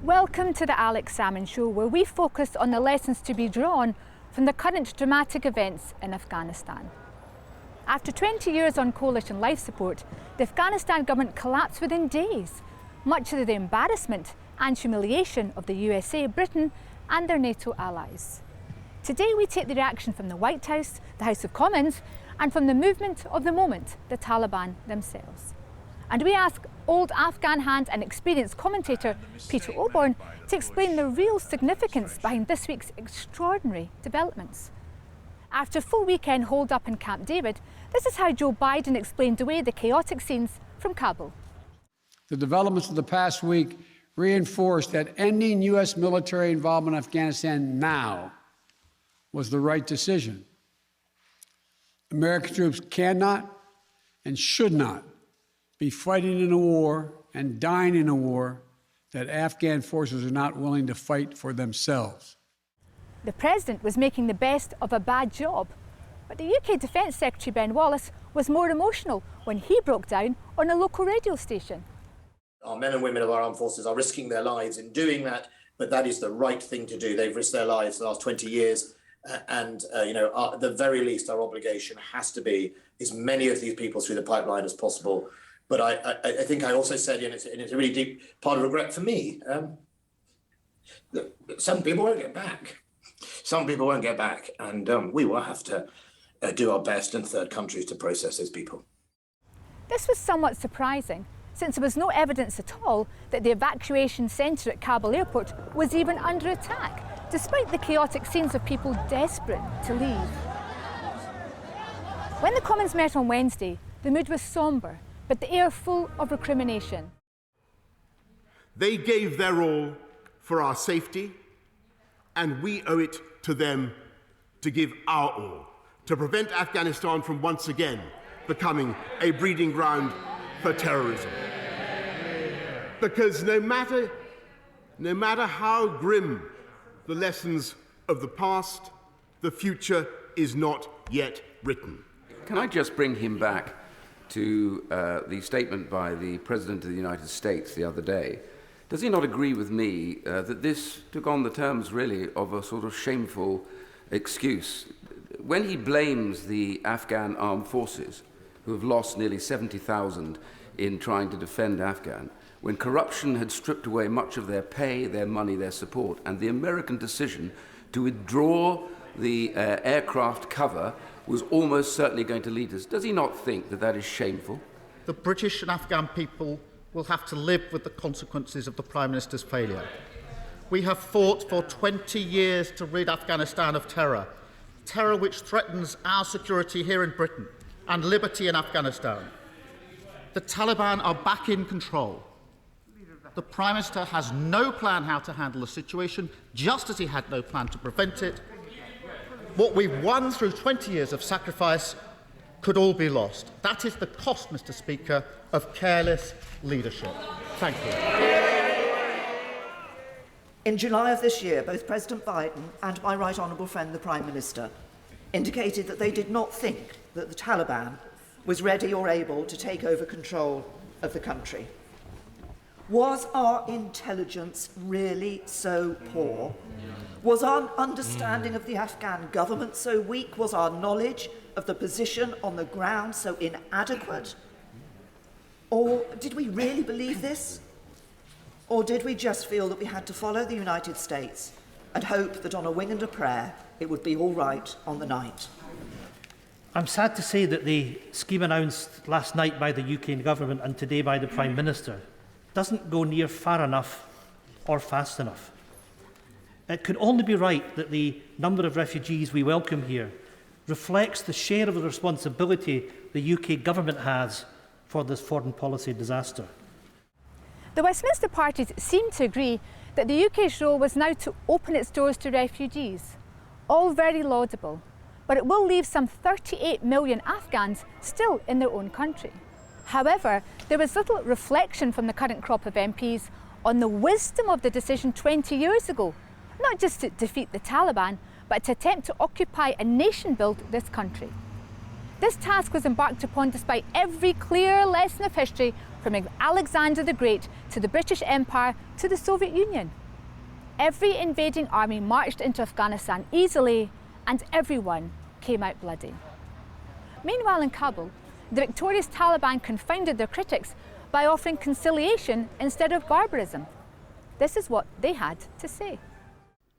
Welcome to the Alex Salmond Show, where we focus on the lessons to be drawn from the current dramatic events in Afghanistan. After 20 years on coalition life support, the Afghanistan government collapsed within days, much to the embarrassment and humiliation of the USA, Britain and their NATO allies. Today we take the reaction from the White House, the House of Commons, and from the movement of the moment, the Taliban themselves. And we ask old Afghan hand and experienced commentator Peter Oborne to explain the real significance behind this week's extraordinary developments. After a full weekend holed up in Camp David, this is how Joe Biden explained away the chaotic scenes from Kabul. The developments of the past week reinforced that ending U.S. military involvement in Afghanistan now was the right decision. American troops cannot and should not be fighting in a war and dying in a war that Afghan forces are not willing to fight for themselves. The President was making the best of a bad job, but the UK Defence Secretary Ben Wallace was more emotional when he broke down on a local radio station. Our men and women of our armed forces are risking their lives in doing that, but that is the right thing to do. They've risked their lives the last 20 years, at the very least, our obligation has to be as many of these people through the pipeline as possible. But I think I also said, and it's a really deep part of regret for me, that some people won't get back. Some people won't get back, and we will have to do our best in third countries to process those people. This was somewhat surprising, since there was no evidence at all that the evacuation centre at Kabul airport was even under attack, despite the chaotic scenes of people desperate to leave. When the Commons met on Wednesday, the mood was sombre, but the air full of recrimination. They gave their all for our safety, and we owe it to them to give our all, to prevent Afghanistan from once again becoming a breeding ground for terrorism. Because no matter how grim the lessons of the past, the future is not yet written. Can I just bring him back to the statement by the President of the United States the other day? Does he not agree with me that this took on the terms, really, of a sort of shameful excuse? When he blames the Afghan armed forces, who have lost nearly 70,000 in trying to defend Afghan, when corruption had stripped away much of their pay, their money, their support, and the American decision to withdraw the aircraft cover was almost certainly going to lead us, does he not think that that is shameful? The British and Afghan people will have to live with the consequences of the Prime Minister's failure. We have fought for 20 years to rid Afghanistan of terror, terror which threatens our security here in Britain and liberty in Afghanistan. The Taliban are back in control. The Prime Minister has no plan how to handle the situation, just as he had no plan to prevent it. What we've won through 20 years of sacrifice could all be lost. That is the cost, Mr. Speaker, of careless leadership. Thank you. In July of this year, both President Biden and my right honourable friend, the Prime Minister, indicated that they did not think that the Taliban was ready or able to take over control of the country. Was our intelligence really so poor? Was our understanding of the Afghan government so weak? Was our knowledge of the position on the ground so inadequate? Or did we really believe this? Or did we just feel that we had to follow the United States and hope that on a wing and a prayer it would be all right on the night? I'm sad to say that the scheme announced last night by the UK government and today by the Prime Minister doesn't go near far enough or fast enough. It could only be right that the number of refugees we welcome here reflects the share of the responsibility the UK government has for this foreign policy disaster. The Westminster parties seem to agree that the UK's role was now to open its doors to refugees. All very laudable, but it will leave some 38 million Afghans still in their own country. However, there was little reflection from the current crop of MPs on the wisdom of the decision 20 years ago, not just to defeat the Taliban, but to attempt to occupy and nation-build this country. This task was embarked upon despite every clear lesson of history from Alexander the Great to the British Empire to the Soviet Union. Every invading army marched into Afghanistan easily and everyone came out bloody. Meanwhile in Kabul, the victorious Taliban confounded their critics by offering conciliation instead of barbarism. This is what they had to say.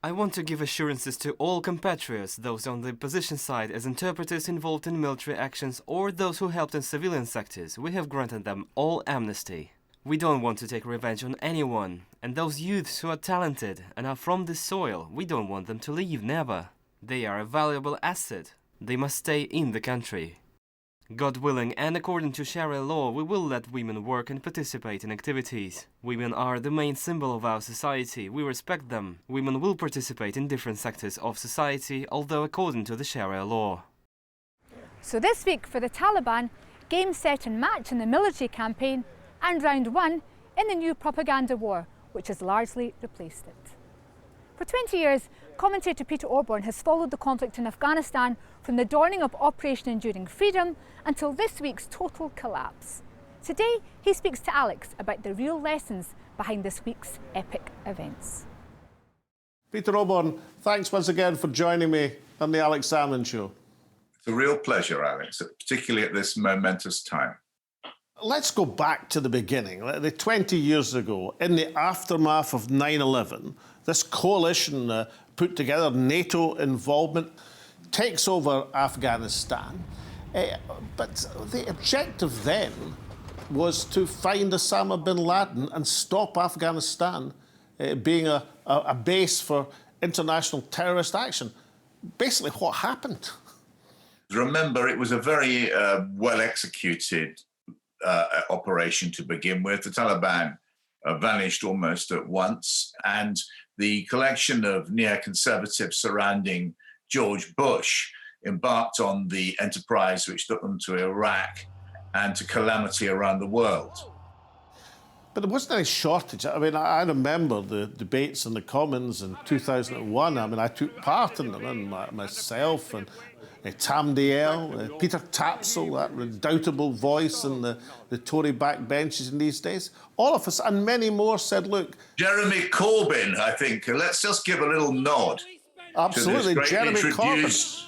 I want to give assurances to all compatriots, those on the opposition side as interpreters involved in military actions or those who helped in civilian sectors. We have granted them all amnesty. We don't want to take revenge on anyone, and those youths who are talented and are from this soil, we don't want them to leave, never. They are a valuable asset. They must stay in the country. God willing, and according to Sharia law, we will let women work and participate in activities. Women are the main symbol of our society. We respect them. Women will participate in different sectors of society, although according to the Sharia law. So this week for the Taliban, game, set and match in the military campaign, and round one in the new propaganda war, which has largely replaced it. For 20 years, commentator Peter Oborne has followed the conflict in Afghanistan from the dawning of Operation Enduring Freedom until this week's total collapse. Today, he speaks to Alex about the real lessons behind this week's epic events. Peter Oborne, thanks once again for joining me on the Alex Salmond Show. It's a real pleasure, Alex, particularly at this momentous time. Let's go back to the beginning. 20 years ago, in the aftermath of 9/11, this coalition put together, NATO involvement, takes over Afghanistan. But the objective then was to find Osama bin Laden and stop Afghanistan being a base for international terrorist action. Basically, what happened? Remember, it was a very well-executed operation to begin with. The Taliban vanished almost at once, and the collection of neoconservatives surrounding George Bush embarked on the enterprise which took them to Iraq and to calamity around the world. But there wasn't any shortage. I mean, I remember the debates in the Commons in 2001. I mean, I took part in them, and myself and Tam Dael, Peter Tapsell, that redoubtable voice in the Tory backbenches in these days. All of us, and many more, said, look... Jeremy Corbyn, I think. Let's just give a little nod. Absolutely, to this Jeremy Corbyn.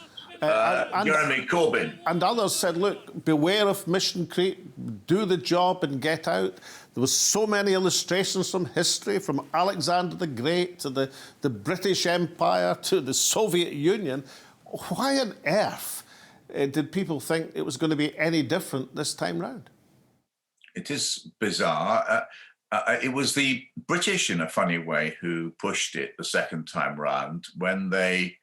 Jeremy Corbyn. And others said, look, beware of mission creep, do the job and get out. There was so many illustrations from history, from Alexander the Great to the British Empire to the Soviet Union. Why on earth did people think it was going to be any different this time round? It is bizarre. It was the British, in a funny way, who pushed it the second time round when they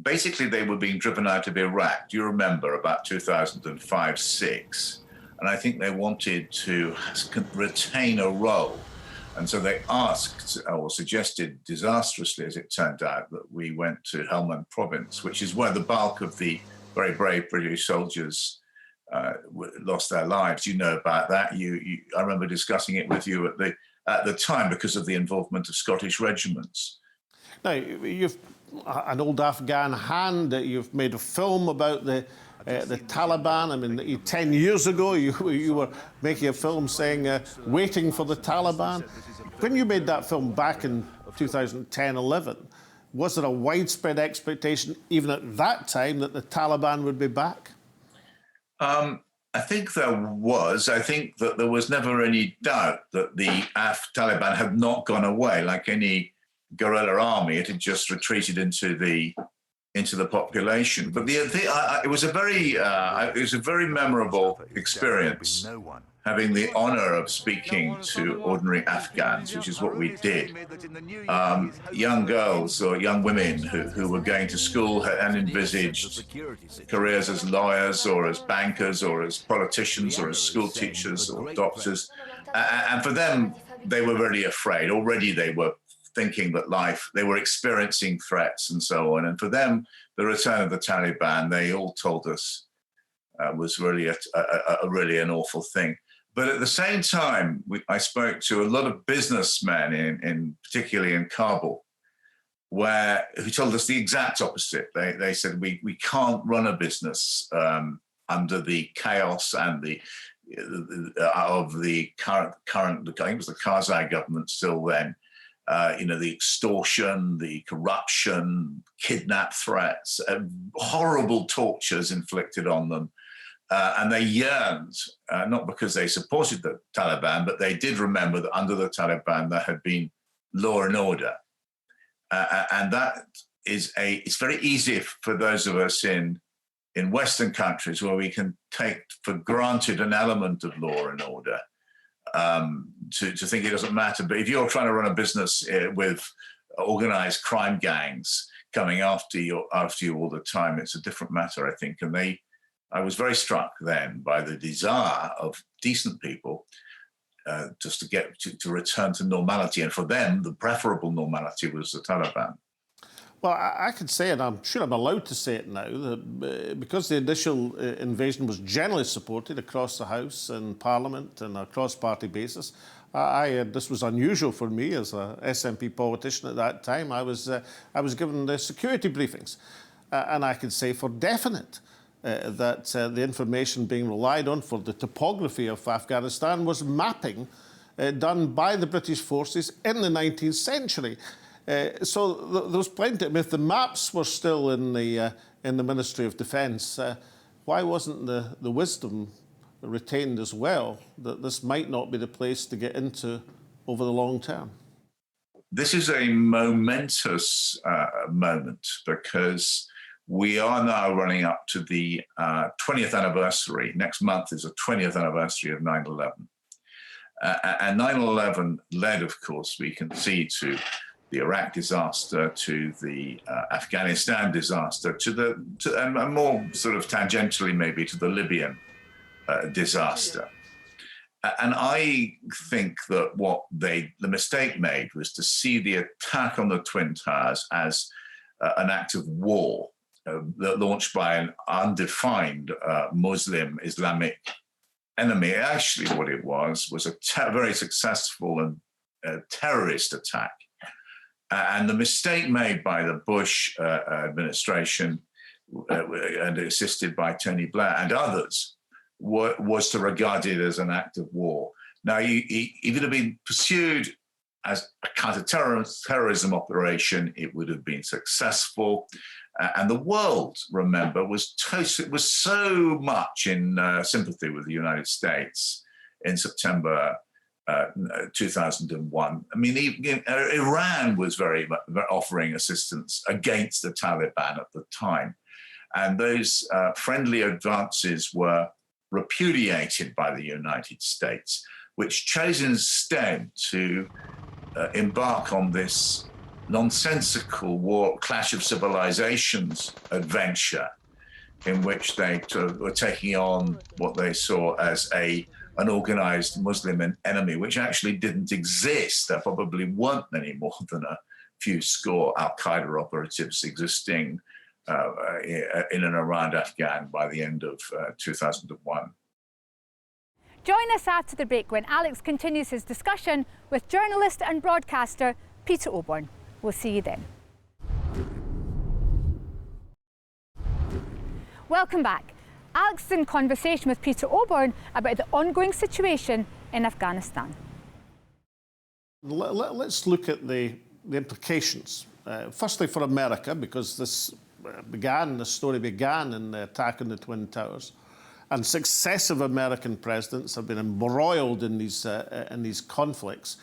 were being driven out of Iraq. Do you remember about 2005-06? And I think they wanted to retain a role. And so they asked, or suggested disastrously, as it turned out, that we went to Helmand province, which is where the bulk of the very brave British soldiers lost their lives. You know about that. I remember discussing it with you at the time because of the involvement of Scottish regiments. Now, you've an old Afghan hand. You've made a film about the Taliban. I mean, 10 years ago, you were making a film saying, waiting for the Taliban. When you made that film back in 2010-11, was there a widespread expectation, even at that time, that the Taliban would be back? I think there was. I think that there was never any doubt that the Taliban had not gone away. Like any guerrilla army, it had just retreated into the population. But it was a very memorable experience, having the honor of speaking to ordinary Afghans, which is what we did. Young girls or young women who were going to school and envisaged careers as lawyers or as bankers or as politicians or as school teachers or doctors. And for them, they were really afraid. Already they were thinking that they were experiencing threats and so on. And for them, the return of the Taliban, they all told us, was really really an awful thing. But at the same time, I spoke to a lot of businessmen, particularly in Kabul, who told us the exact opposite. They said, we can't run a business under the chaos and of the current, I think it was the Karzai government still then, the extortion, the corruption, kidnap threats, horrible tortures inflicted on them. And they yearned, not because they supported the Taliban, but they did remember that under the Taliban there had been law and order. And that is it's very easy for those of us in Western countries where we can take for granted an element of law and order to think it doesn't matter. But if you're trying to run a business with organized crime gangs coming after you all the time, it's a different matter, I think. And I was very struck then by the desire of decent people just to get to return to normality. And for them, the preferable normality was the Taliban. Well, I could say, and I'm sure I'm allowed to say it now, that because the initial invasion was generally supported across the House and Parliament and a cross-party basis, this was unusual for me as a SNP politician at that time. I was given the security briefings, and I could say for definite that the information being relied on for the topography of Afghanistan was mapping done by the British forces in the 19th century. So there was plenty. I mean, if the maps were still in the Ministry of Defence, why wasn't the wisdom retained as well that this might not be the place to get into over the long term? This is a momentous moment because we are now running up to the 20th anniversary. Next month is the 20th anniversary of 9/11. And 9/11 led, of course, we can see, to the Iraq disaster, to the Afghanistan disaster, and more sort of tangentially maybe to the Libyan disaster. And I think that what the mistake made was to see the attack on the Twin Towers as an act of war launched by an undefined Muslim Islamic enemy. Actually, what it was a very successful and terrorist attack. And the mistake made by the Bush administration, and assisted by Tony Blair and others, was to regard it as an act of war. Now, if it had been pursued as a counter-terrorism operation, it would have been successful. And the world, remember, was so much in sympathy with the United States in September 2001. I mean, Iran was very offering assistance against the Taliban at the time. And those friendly advances were repudiated by the United States, which chose instead to embark on this nonsensical war, clash of civilizations adventure, in which they were taking on what they saw as an organized Muslim enemy, which actually didn't exist. There probably weren't any more than a few score Al-Qaeda operatives existing in and around Afghan by the end of 2001. Join us after the break when Alex continues his discussion with journalist and broadcaster Peter Oborne. We'll see you then. Welcome back. Alex is in conversation with Peter Oborne about the ongoing situation in Afghanistan. Let's look at the implications. Firstly, for America, because the story began in the attack on the Twin Towers, and successive American presidents have been embroiled in these conflicts.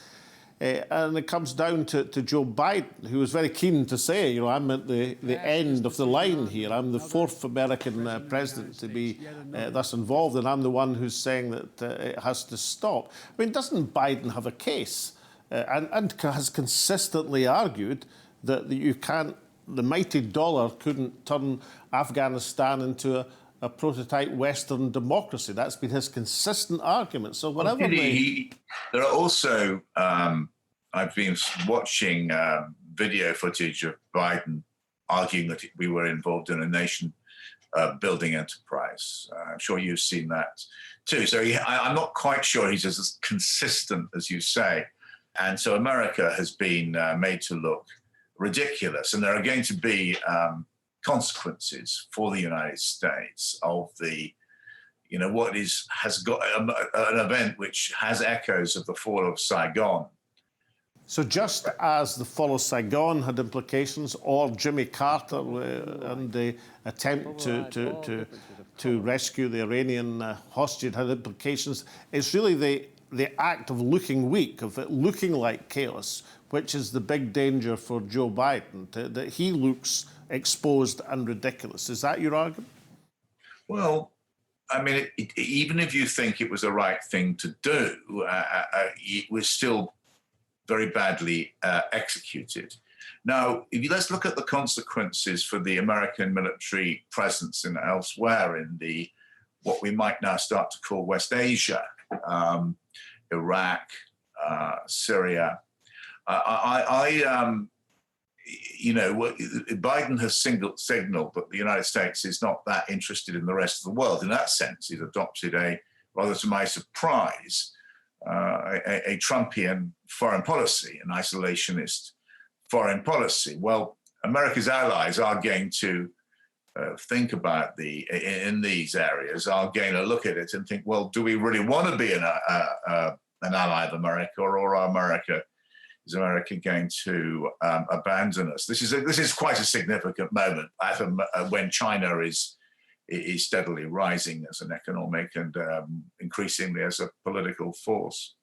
And it comes down to Joe Biden, who was very keen to say, I'm at the end of the line here. I'm the fourth American president to be thus involved, and I'm the one who's saying that it has to stop. I mean, doesn't Biden have a case and has consistently argued that the mighty dollar couldn't turn Afghanistan into a prototype Western democracy? That's been his consistent argument. So whatever there are also, I've been watching video footage of Biden arguing that we were involved in a nation building enterprise. I'm sure you've seen that too. So I'm not quite sure he's as consistent as you say. And so America has been made to look ridiculous. And there are going to be consequences for the United States of the 9/11 attacks. has got an event which has echoes of the fall of Saigon. So just as the fall of Saigon had implications, or Jimmy Carter and the attempt to rescue the Iranian hostage had implications, it's really the act of looking weak, of it looking like chaos, which is the big danger for Joe Biden, that he looks exposed and ridiculous. Is that your argument? Well, I mean, even if you think it was the right thing to do, it was still very badly executed. Now, let's look at the consequences for the American military presence elsewhere in what we might now start to call West Asia, Iraq, Syria. Biden has signaled that the United States is not that interested in the rest of the world. In that sense, he's adopted rather to my surprise, a Trumpian foreign policy, an isolationist foreign policy. Well, America's allies are going to think about in these areas, are going to look at it and think, well, do we really want to be an ally of America, or is America going to abandon us? This is quite a significant moment when China is steadily rising as an economic and increasingly as a political force.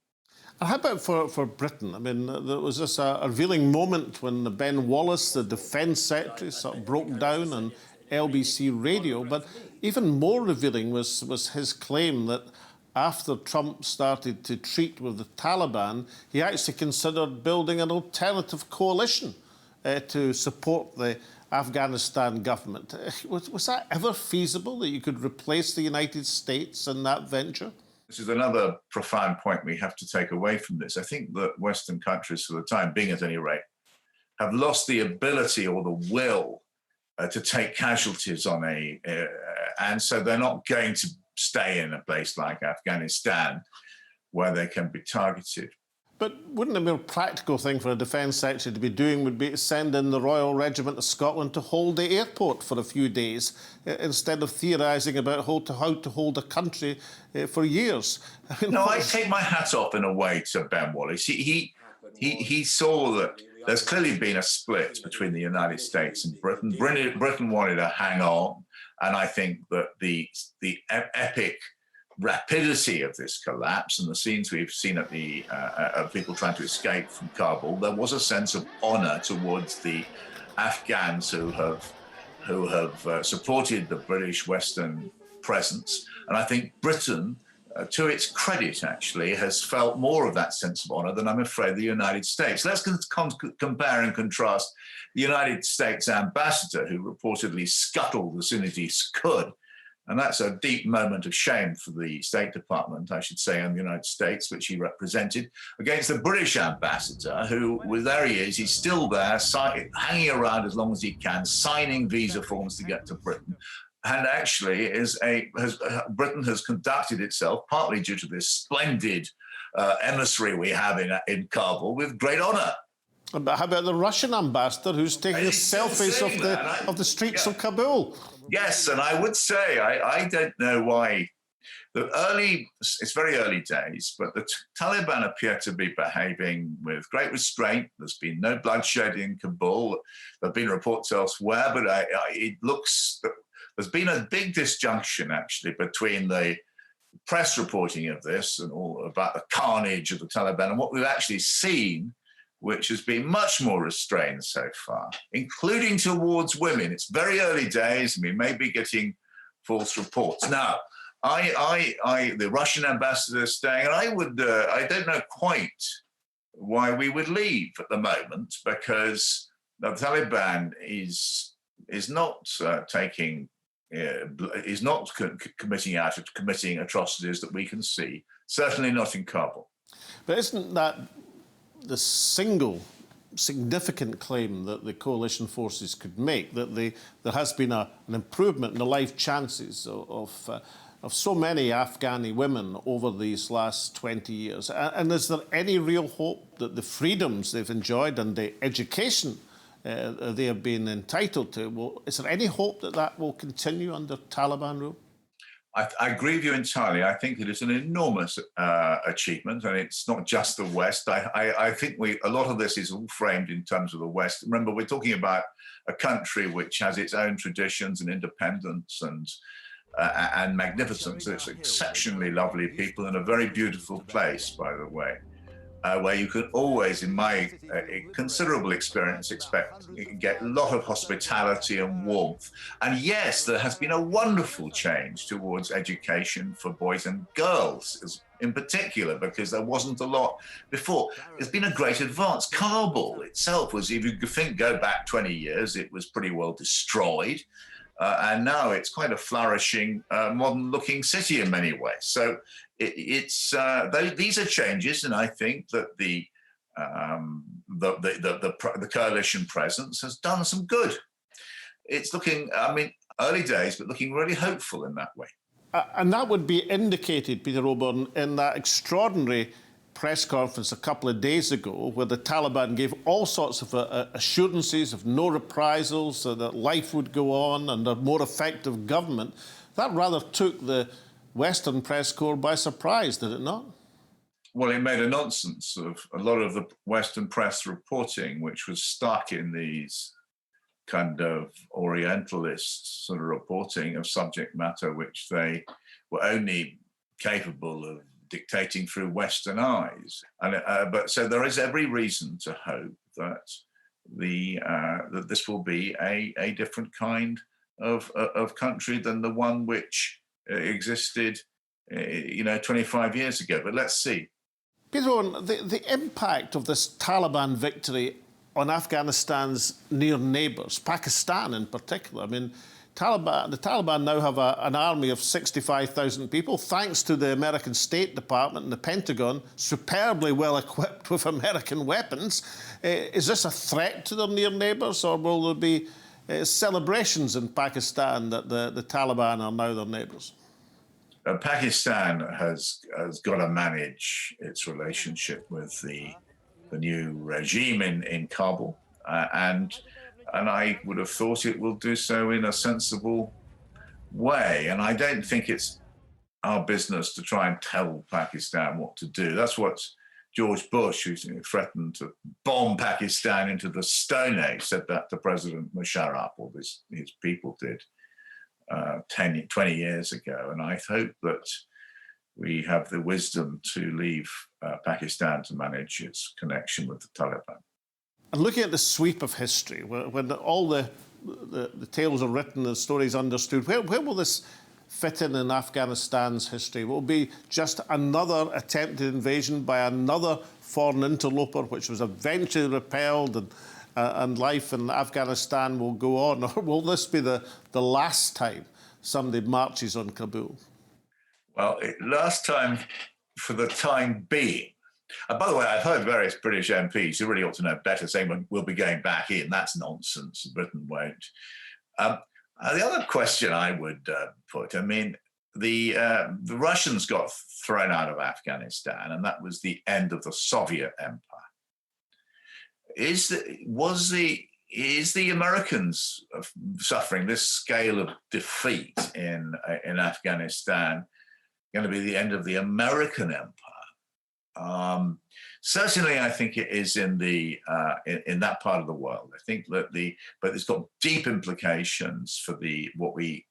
And how about for Britain? I mean, there was this revealing moment when Ben Wallace, the Defence Secretary, sort of broke down on LBC radio, but even more revealing was his claim that after Trump started to treat with the Taliban, he actually considered building an alternative coalition to support the Afghanistan government. Was that ever feasible, that you could replace the United States in that venture? This is another profound point we have to take away from this. I think that Western countries, for the time being at any rate, have lost the ability or the will to take casualties and so they're not going to stay in a place like Afghanistan where they can be targeted. But wouldn't a more practical thing for a Defence Secretary to be doing would be to send in the Royal Regiment of Scotland to hold the airport for a few days, instead of theorising about how to hold a country for years? I take my hat off in a way to Ben Wallace. He saw that there's clearly been a split between the United States and Britain. Britain wanted to hang on, and I think that the epic rapidity of this collapse and the scenes we've seen of people trying to escape from Kabul, there was a sense of honour towards the Afghans who have supported the British Western presence, and I think Britain, to its credit, actually, has felt more of that sense of honour than I'm afraid the United States. Let's compare and contrast the United States ambassador, who reportedly scuttled as soon as he could. And that's a deep moment of shame for the State Department, I should say, and the United States, which he represented, against the British ambassador, who, there he is, he's still there, hanging around as long as he can, signing visa forms to get to Britain. And actually, Britain has conducted itself, partly due to this splendid emissary we have in Kabul, with great honour. But how about the Russian ambassador who's taking selfies of the streets of Kabul? Yes, and I would say I don't know why. It's very early days, but the Taliban appear to be behaving with great restraint. There's been no bloodshed in Kabul. There have been reports elsewhere, but it looks that there's been a big disjunction, actually, between the press reporting of this and all about the carnage of the Taliban and what we've actually seen, which has been much more restrained so far, including towards women. It's very early days, and we may be getting false reports. Now, the Russian ambassador is staying, and I don't know quite why we would leave at the moment, because the Taliban is not committing atrocities that we can see, certainly not in Kabul. But isn't that the single significant claim that the coalition forces could make, that there has been an improvement in the life chances of so many Afghani women over these last 20 years? And is there any real hope that the freedoms they've enjoyed and the education they have been entitled to, is there any hope that that will continue under Taliban rule? I agree with you entirely. I think it is an enormous achievement, and it's not just the West. I think a lot of this is all framed in terms of the West. Remember, we're talking about a country which has its own traditions and independence and magnificence. It's exceptionally lovely people and a very beautiful place, by the way, where you can always, in my considerable experience, get a lot of hospitality and warmth. And yes, there has been a wonderful change towards education for boys and girls in particular, because there wasn't a lot before. There's been a great advance. Kabul itself was, if you go back 20 years, it was pretty well destroyed. And now it's quite a flourishing, modern-looking city in many ways. So these are changes, and I think that the coalition presence has done some good. It's looking, early days, but looking really hopeful in that way. And that would be indicated, Peter Oborne, in that extraordinary press conference a couple of days ago where the Taliban gave all sorts of assurances of no reprisals, that life would go on and a more effective government. That rather took the Western press corps by surprise, did it not? Well, it made a nonsense of a lot of the Western press reporting, which was stuck in these kind of Orientalist sort of reporting of subject matter, which they were only capable of dictating through Western eyes. But so there is every reason to hope that that this will be a different kind of country than the one which existed 25 years ago. But let's see. Peter Oborne, the impact of this Taliban victory on Afghanistan's near neighbours, Pakistan in particular. The Taliban now have an army of 65,000 people, thanks to the American State Department and the Pentagon, superbly well equipped with American weapons. Is this a threat to their near neighbours, or will there be celebrations in Pakistan that the Taliban are now their neighbours? Pakistan has got to manage its relationship with the new regime in Kabul, and I would have thought it will do so in a sensible way. And I don't think it's our business to try and tell Pakistan what to do. That's what George Bush, who threatened to bomb Pakistan into the Stone Age, said that to President Musharraf, or his people did 20 years ago. And I hope that we have the wisdom to leave Pakistan to manage its connection with the Taliban. And looking at the sweep of history, when all the tales are written, the stories understood, where will this fit in Afghanistan's history? Will it be just another attempted invasion by another foreign interloper, which was eventually repelled, and life in Afghanistan will go on? Or will this be the last time somebody marches on Kabul? Well, last time for the time being. By the way, I've heard various British MPs who really ought to know better saying we'll be going back in. That's nonsense. Britain won't. The other question I would put, the Russians got thrown out of Afghanistan, and that was the end of the Soviet Empire. Is the Americans suffering this scale of defeat in Afghanistan going to be the end of the American empire? Certainly, I think it is in in that part of the world. I think that but it's got deep implications for what we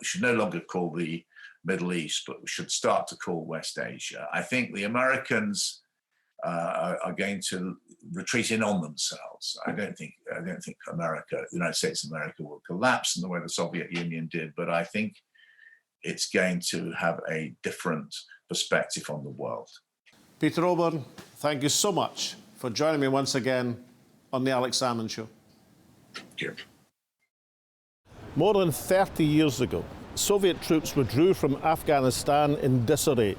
should no longer call the Middle East, but we should start to call West Asia. I think the Americans are going to retreat in on themselves. I don't think the United States of America will collapse in the way the Soviet Union did, but I think it's going to have a different perspective on the world. Peter Oborne, thank you so much for joining me once again on the Alex Salmond Show. Thank you. More than 30 years ago, Soviet troops withdrew from Afghanistan in disarray.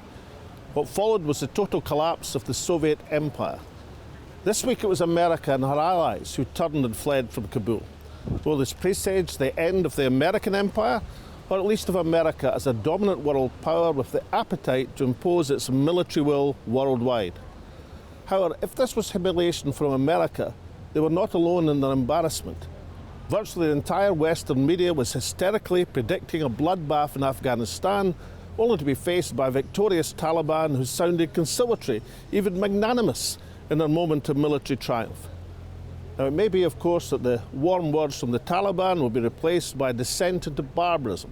What followed was the total collapse of the Soviet Empire. This week it was America and her allies who turned and fled from Kabul. Will this presage the end of the American empire, or at least of America as a dominant world power with the appetite to impose its military will worldwide? However, if this was humiliation from America, they were not alone in their embarrassment. Virtually the entire Western media was hysterically predicting a bloodbath in Afghanistan, only to be faced by a victorious Taliban who sounded conciliatory, even magnanimous, in their moment of military triumph. Now, it may be, of course, that the warm words from the Taliban will be replaced by descent into barbarism.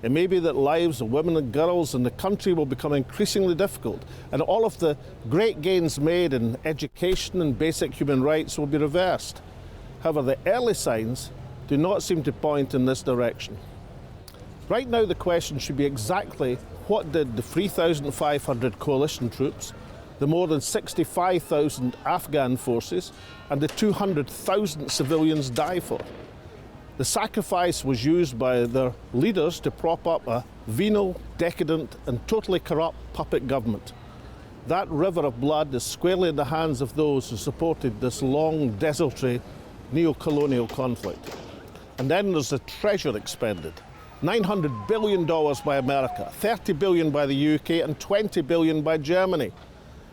It may be that lives of women and girls in the country will become increasingly difficult, and all of the great gains made in education and basic human rights will be reversed. However, the early signs do not seem to point in this direction. Right now, the question should be exactly what did the 3,500 coalition troops, the more than 65,000 Afghan forces, and the 200,000 civilians die for? The sacrifice was used by their leaders to prop up a venal, decadent, and totally corrupt puppet government. That river of blood is squarely in the hands of those who supported this long, desultory, neo-colonial conflict. And then there's the treasure expended. $900 billion by America, $30 billion by the UK, and $20 billion by Germany.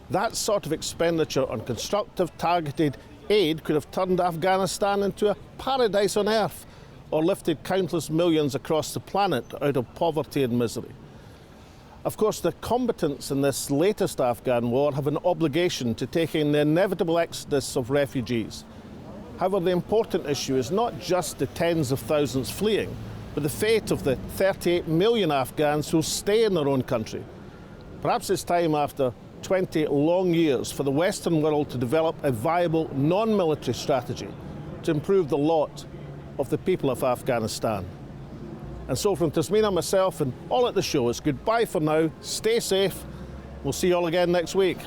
That sort of expenditure on constructive, targeted aid could have turned Afghanistan into a paradise on earth, or lifted countless millions across the planet out of poverty and misery. Of course, the combatants in this latest Afghan war have an obligation to take in the inevitable exodus of refugees. However, the important issue is not just the tens of thousands fleeing, but the fate of the 38 million Afghans who stay in their own country. Perhaps it's time, after 20 long years, for the Western world to develop a viable non-military strategy to improve the lot of the people of Afghanistan. And so from Tasmina, myself, and all at the show, it's goodbye for now. Stay safe. We'll see you all again next week.